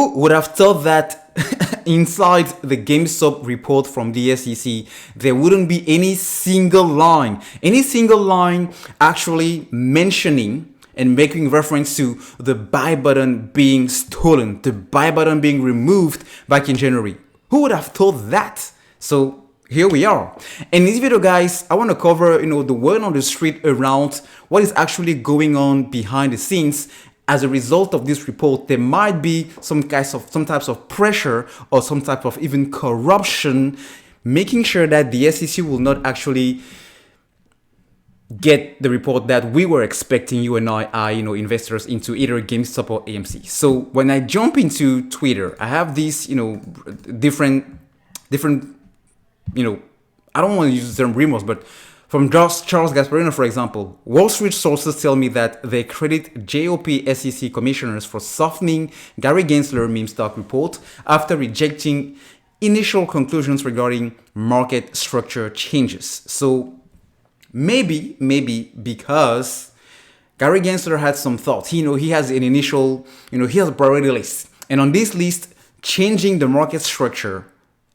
Who would have thought that inside the GameStop report from the SEC, there wouldn't be any single line actually mentioning and making reference to the buy button being stolen, the buy button being removed back in January. Who would have thought that? So here we are. In this video, guys, I want to cover, the word on the street around what is actually going on behind the scenes. As a result of this report, there might be some types of pressure or some type of even corruption, making sure that the SEC will not actually get the report that we were expecting, you and I, investors into either GameStop or AMC. So when I jump into Twitter, I have these, different, I don't want to use the term rumors, but from Charles Gasparino, for example, Wall Street sources tell me that they credit GOP SEC commissioners for softening Gary Gensler meme stock report after rejecting initial conclusions regarding market structure changes. So maybe because Gary Gensler had some thoughts. He has an initial, he has a priority list. And on this list, changing the market structure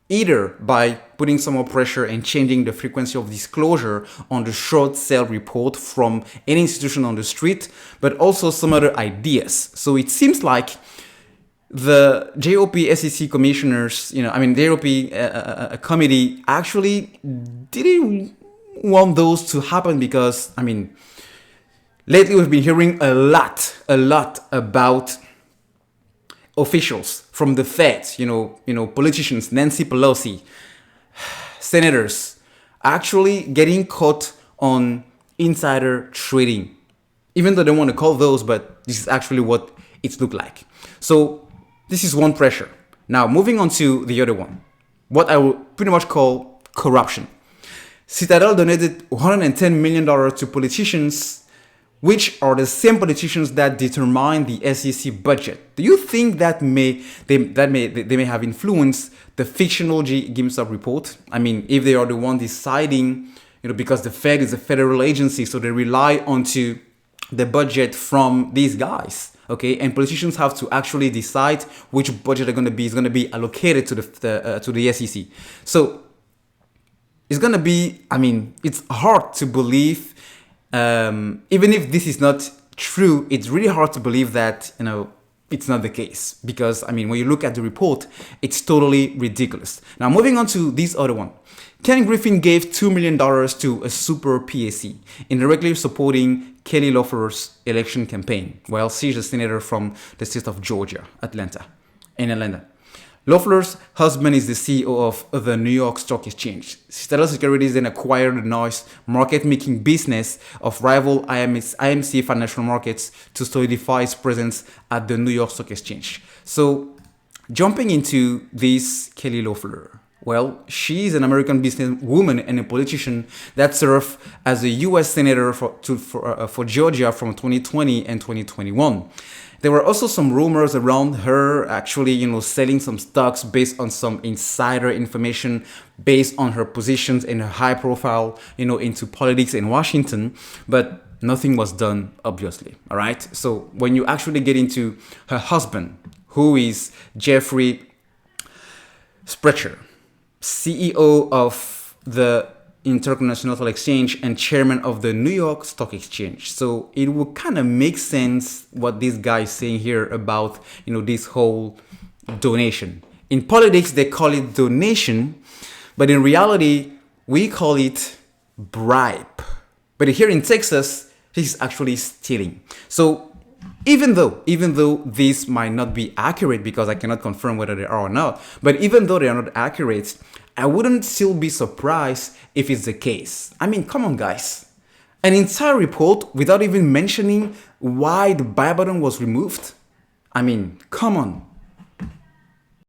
either by putting some more pressure and changing the frequency of disclosure on the short sale report from any institution on the street, but also some other ideas. So it seems like the GOP SEC commissioners, the GOP committee actually didn't want those to happen because, lately we've been hearing a lot about officials from the Fed, politicians, Nancy Pelosi, senators, actually getting caught on insider trading. Even though they don't want to call those, but this is actually what it looked like. So this is one pressure. Now, moving on to the other one, what I will pretty much call corruption. Citadel donated $110 million to politicians, which are the same politicians that determine the SEC budget. Do you think that they may have influenced the fictional GameStop report? If they are the one deciding, because the Fed is a federal agency, so they rely onto the budget from these guys. Okay, and politicians have to actually decide which budget is going to be allocated to the SEC. So it's going to be. It's hard to believe. Even if this is not true, it's really hard to believe that, it's not the case. Because, when you look at the report, it's totally ridiculous. Now, moving on to this other one. Ken Griffin gave $2 million to a super PAC, indirectly supporting Kelly Loeffler's election campaign. Well, she's a senator from the state of Georgia, Atlanta. Loeffler's husband is the CEO of the New York Stock Exchange. Citadel Securities then acquired the nice market-making business of rival AMC Financial Markets to solidify its presence at the New York Stock Exchange. So, jumping into this Kelly Loeffler, well, she is an American businesswoman and a politician that served as a U.S. senator for Georgia from 2020 and 2021. There were also some rumors around her actually, selling some stocks based on some insider information based on her positions and her high profile, into politics in Washington, but nothing was done, obviously. All right. So when you actually get into her husband, who is Jeffrey Sprecher, CEO of the Intercontinental Exchange and chairman of the New York Stock Exchange. So it would kind of make sense what this guy is saying here about, this whole donation. In politics, they call it donation, but in reality, we call it bribe. But here in Texas, this is actually stealing. So even though this might not be accurate, because I cannot confirm whether they are or not, but even though they are not accurate, I wouldn't still be surprised if it's the case. Come on, guys. An entire report without even mentioning why the buy button was removed? Come on.